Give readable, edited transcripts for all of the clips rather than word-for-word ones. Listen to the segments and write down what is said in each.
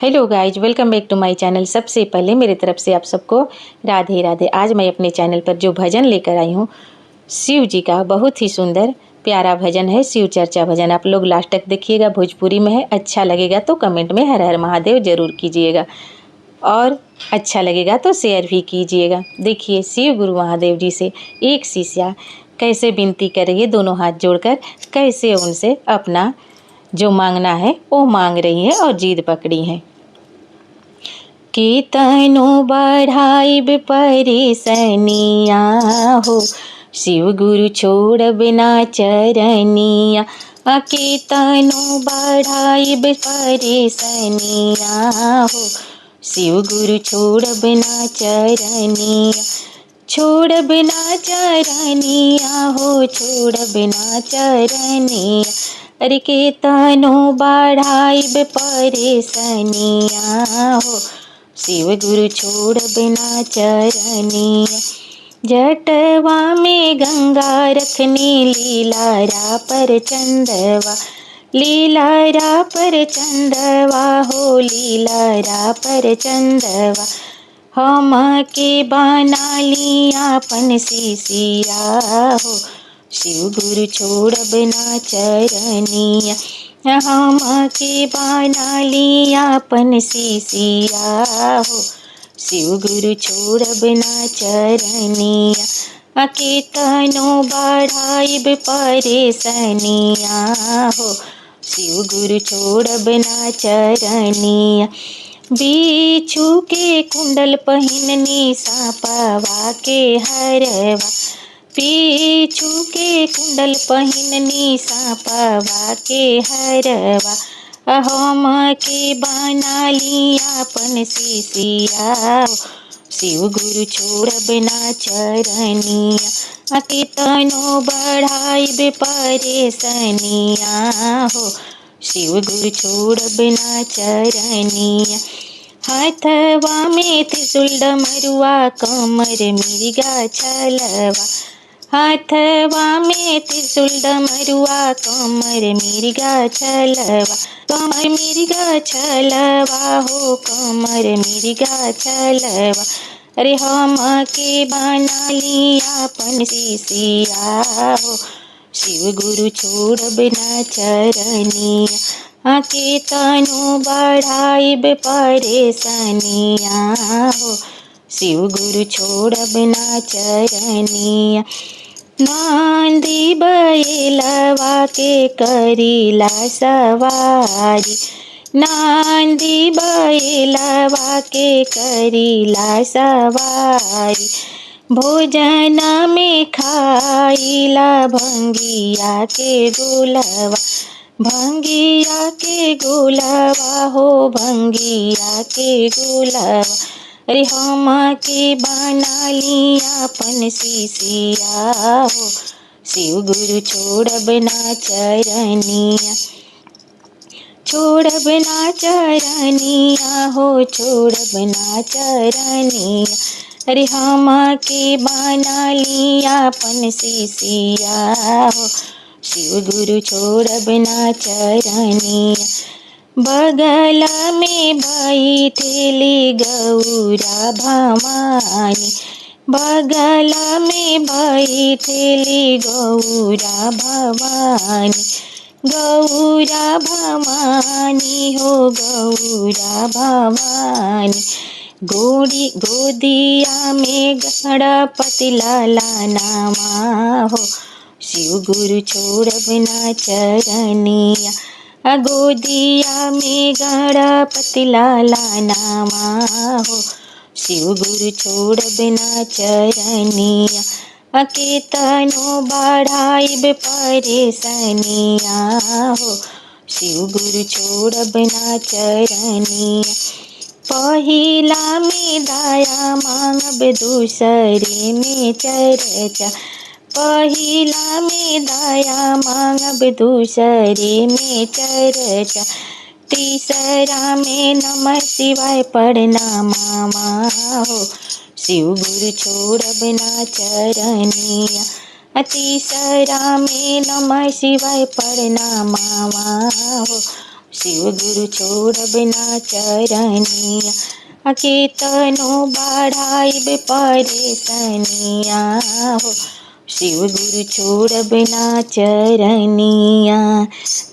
Hello guys, welcome back to my channel. सबसे पहले मेरे तरफ से आप सबको राधे राधे। आज मैं अपने चैनल पर जो भजन लेकर आई हूँ, शिव जी का बहुत ही सुंदर प्यारा भजन है, शिव चर्चा भजन। आप लोग लास्ट तक देखिएगा, भोजपुरी में है। अच्छा लगेगा तो कमेंट में हर हर महादेव जरूर कीजिएगा और अच्छा लगेगा तो शेयर भी कीजिएगा। देखिए, शिव गुरु महादेव जी से एक शिष्या कैसे विनती कर रही है, दोनों हाथ जोड़कर कैसे उनसे अपना जो मांगना है वो मांग रही है और जिद पकड़ी है। कीर्तनो बढ़ाइब परेशनिया हो, शिव गुरु छोड़ बिना चरनिया। कीर्तनो बढ़ाइब परेशनिया हो, शिव गुरु छोड़ बिना चरनिया। छोड़ बिना चरनिया हो, छोड़ बिना चरनिया। अरे कीर्तनो बढ़ाइब परेशनिया हो, शिव गुरु छोड़ बिना चरनिया। जटवा में गंगा रखनी, लीलारा पर चंदवा, लीलारा पर चंदवा हो, लीलारा पर चंदवा। हम के बना लिया अपन शिशिया हो, शिव गुरु छोड़ बिना चरनिया। हम के बना लिया अपन शिशिया हो, शिव गुरु छोड़ बिना चरनिया। कीर्तनो बढ़ाइब परेशनिया हो, शिव गुरु छोड़ बिना चरनिया। बिच्छू के कुंडल पहिननी, सापवा के हरवा, बिच्छू के कुंडल पहिननी, सापवा के हरवा। हम के बना लिया अपन शिशिया हो, शिव गुरु छोड़ बिना चरनिया। कीर्तनो बढ़ाइब परेशनिया हो, शिव गुरु छोड़ बिना चरनिया। हाथवा में त्रिशूल डमरुआ, कमर मिर्गा छलवा, हाथवा में त्रिशूल डमरुआ, कमर मिर्गा छलवा। कमर मिर्गा छलवा हो, कमर मिर्गा छलवा। अरे हम के बना लिया अपन शिशिया हो, शिव गुरु छोड़ बिना चरनिया। कीर्तनो बढ़ाइब परेशनिया हो, शिव गुरु छोड़ बिना चरनिया। नंदी बैलवा के करीला सवारी, नंदी बैलवा के करीला सवारी। भोजन में खाइला भंगिया के गोलवा, भंगिया के गोलवा हो, भंगिया के गोलवा। अरे हम के बना लिया अपन शिशिया हो, शिव गुरु छोड़ बिना चरनिया। छोड़ बिना चरनिया हो, छोड़ बिना चरनिया। अरे हम के बना लिया अपन शिशिया हो, शिव गुरु छोड़ बिना चरनिया। बगल में बैठेली गौरा भवानी, बगल में बैठेली गौरा भवानी। गौरा भवानी हो, गौरा भवानी। गोदिया में गणपति लाला नामा हो, शिव गुरु छोड़ बिना चरनिया। गोदिया में गणपति लाला नामा हो, शिव गुरु छोड़ बिना चरनिया। कीर्तनो बढ़ाइब परेशनिया हो, शिव गुरु छोड़ बिना चरनिया। पहिला में दया मांगब, दूसरे में चर्चा, पहिला में दया मांगब, दूसरे में चर्चा। तीसरा में नमः शिवाय प्रणामा हो, शिव गुरु छोड़ बिना चरनिया। तीसरा में नमः शिवाय प्रणामा हो, शिव गुरु छोड़ब ना चरनिया, केतनो बढ़ाइब परेशनिया हो, शिव गुरु छोड़ब ना चरनिया।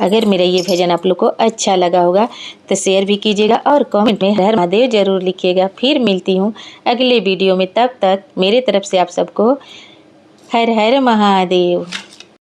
अगर मेरा ये भजन आप लोग को अच्छा लगा होगा तो शेयर भी कीजिएगा और कमेंट में हर हर महादेव जरूर लिखिएगा। फिर मिलती हूँ अगले वीडियो में, तब तक मेरे तरफ से आप सबको हर हर महादेव।